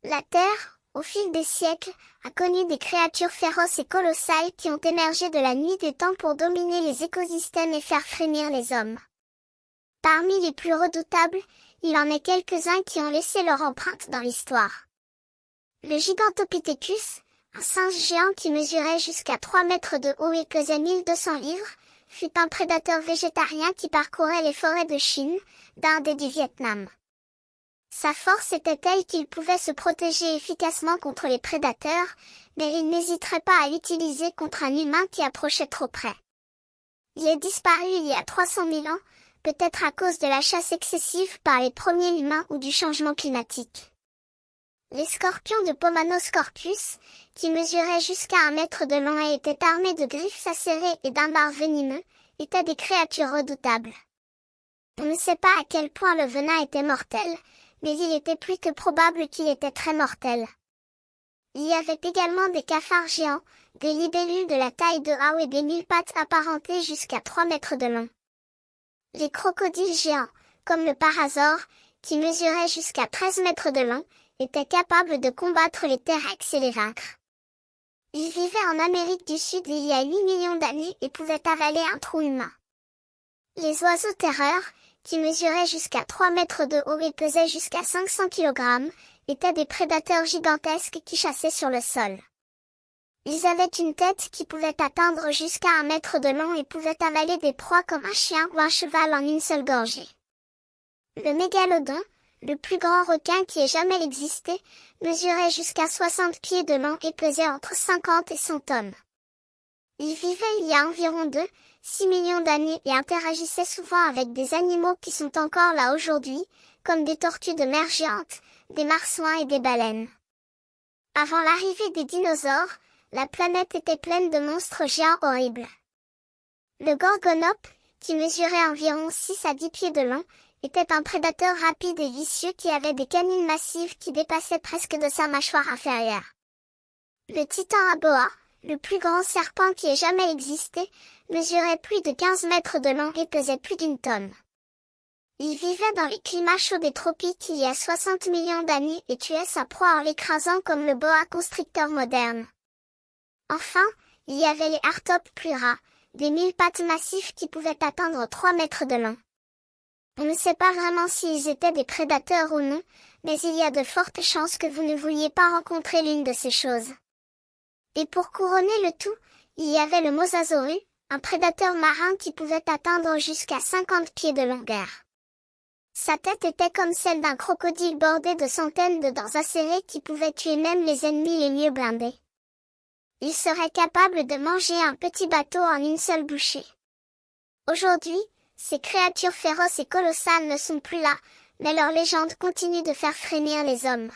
La Terre, au fil des siècles, a connu des créatures féroces et colossales qui ont émergé de la nuit des temps pour dominer les écosystèmes et faire frémir les hommes. Parmi les plus redoutables, il en est quelques-uns qui ont laissé leur empreinte dans l'histoire. Le Gigantopithecus, un singe géant qui mesurait jusqu'à 3 mètres de haut et pesait 1200 livres, fut un prédateur végétarien qui parcourait les forêts de Chine, d'Inde et du Vietnam. Sa force était telle qu'il pouvait se protéger efficacement contre les prédateurs, mais il n'hésiterait pas à l'utiliser contre un humain qui approchait trop près. Il est disparu il y a 300 000 ans, peut-être à cause de la chasse excessive par les premiers humains ou du changement climatique. Les scorpions de Pomanoscorpius, qui mesuraient jusqu'à 1 mètre de long et étaient armés de griffes acérées et d'un bar venimeux, étaient des créatures redoutables. On ne sait pas à quel point le venin était mortel, mais il était plus que probable qu'il était très mortel. Il y avait également des cafards géants, des libellules de la taille de Rao et des 1000 pattes apparentées jusqu'à 3 mètres de long. Les crocodiles géants, comme le parasaure, qui mesuraient jusqu'à 13 mètres de long, étaient capables de combattre les T-Rex et les vaincre. Ils vivaient en Amérique du Sud il y a 8 millions d'années et pouvaient avaler un trou humain. Les oiseaux terreurs, qui mesuraient jusqu'à 3 mètres de haut et pesaient jusqu'à 500 kg, étaient des prédateurs gigantesques qui chassaient sur le sol. Ils avaient une tête qui pouvait atteindre jusqu'à 1 mètre de long et pouvaient avaler des proies comme un chien ou un cheval en une seule gorgée. Le mégalodon, le plus grand requin qui ait jamais existé, mesurait jusqu'à 60 pieds de long et pesait entre 50 et 100 tonnes. Il vivait il y a environ 6 millions d'années et interagissait souvent avec des animaux qui sont encore là aujourd'hui, comme des tortues de mer géantes, des marsouins et des baleines. Avant l'arrivée des dinosaures, la planète était pleine de monstres géants horribles. Le Gorgonope, qui mesurait environ 6 à 10 pieds de long, était un prédateur rapide et vicieux qui avait des canines massives qui dépassaient presque de sa mâchoire inférieure. Le Titan Aboa, le plus grand serpent qui ait jamais existé, mesurait plus de 15 mètres de long et pesait plus d'1 tonne. Il vivait dans les climats chauds des tropiques il y a 60 millions d'années et tuait sa proie en l'écrasant comme le boa constrictor moderne. Enfin, il y avait les Arthropoda, des 1000 pattes massifs qui pouvaient atteindre 3 mètres de long. On ne sait pas vraiment s'ils étaient des prédateurs ou non, mais il y a de fortes chances que vous ne vouliez pas rencontrer l'une de ces choses. Et pour couronner le tout, il y avait le Mosasaurus, un prédateur marin qui pouvait atteindre jusqu'à 50 pieds de longueur. Sa tête était comme celle d'un crocodile bordée de centaines de dents acérées qui pouvaient tuer même les ennemis les mieux blindés. Il serait capable de manger un petit bateau en une seule bouchée. Aujourd'hui, ces créatures féroces et colossales ne sont plus là, mais leur légende continue de faire frémir les hommes.